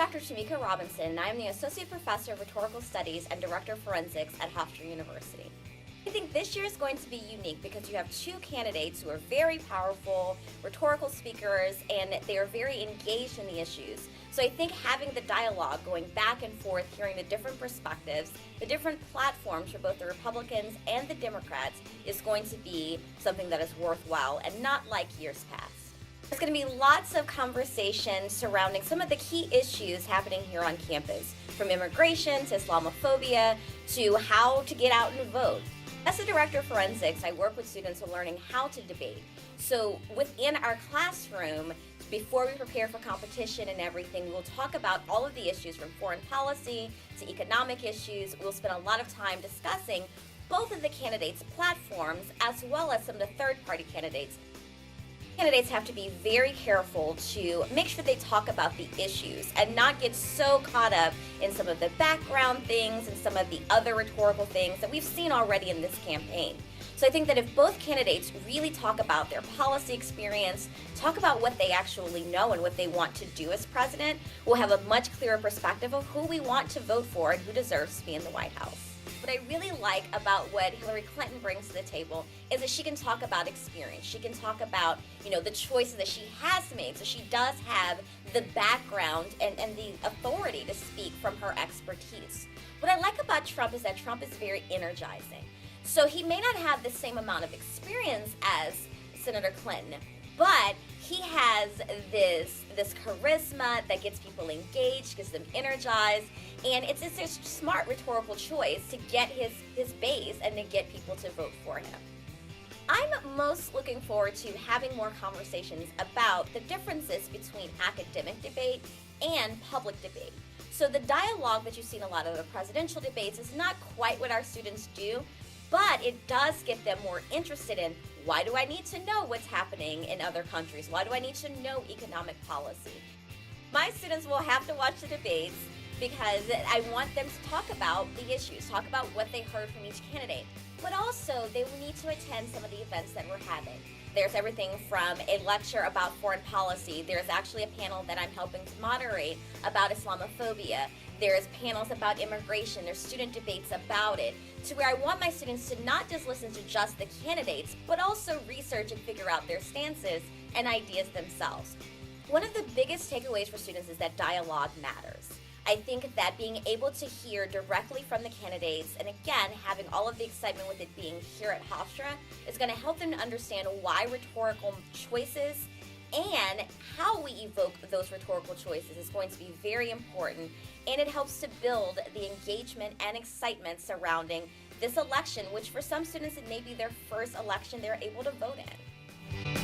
Dr. Tomeka Robinson, and I am the Associate Professor of Rhetorical Studies and Director of Forensics at Hofstra University. I think this year is going to be unique because you have two candidates who are very powerful, rhetorical speakers, and they are very engaged in the issues. So I think having the dialogue, going back and forth, hearing the different perspectives, the different platforms for both the Republicans and the Democrats is going to be something that is worthwhile and not like years past. There's going to be lots of conversation surrounding some of the key issues happening here on campus, from immigration to Islamophobia to how to get out and vote. As a director of forensics, I work with students who are learning how to debate. So within our classroom, before we prepare for competition and everything, we'll talk about all of the issues from foreign policy to economic issues. We'll spend a lot of time discussing both of the candidates' platforms as well as some of the third-party candidates. Candidates have to be very careful to make sure they talk about the issues and not get so caught up in some of the background things and some of the other rhetorical things that we've seen already in this campaign. So I think that if both candidates really talk about their policy experience, talk about what they actually know and what they want to do as president, we'll have a much clearer perspective of who we want to vote for and who deserves to be in the White House. What I really like about what Hillary Clinton brings to the table is that she can talk about experience. She can talk about, the choices that she has made. So she does have the background and the authority to speak from her expertise. What I like about Trump is that Trump is very energizing. So he may not have the same amount of experience as Senator Clinton, but he has this charisma that gets people engaged, gets them energized, and it's a smart rhetorical choice to get his base and to get people to vote for him. I'm most looking forward to having more conversations about the differences between academic debate and public debate. So the dialogue that you see in a lot of the presidential debates is not quite what our students do, but it does get them more interested in, why do I need to know what's happening in other countries? Why do I need to know economic policy? My students will have to watch the debates because I want them to talk about the issues, talk about what they heard from each candidate. But also, they will need to attend some of the events that we're having. There's everything from a lecture about foreign policy. There's actually a panel that I'm helping to moderate about Islamophobia. There's panels about immigration. There's student debates about it, to where I want my students to not just listen to just the candidates, but also research and figure out their stances and ideas themselves. One of the biggest takeaways for students is that dialogue matters. I think that being able to hear directly from the candidates, and again, having all of the excitement with it being here at Hofstra, is going to help them to understand why rhetorical choices and how we evoke those rhetorical choices is going to be very important, and it helps to build the engagement and excitement surrounding this election, which for some students it may be their first election they're able to vote in.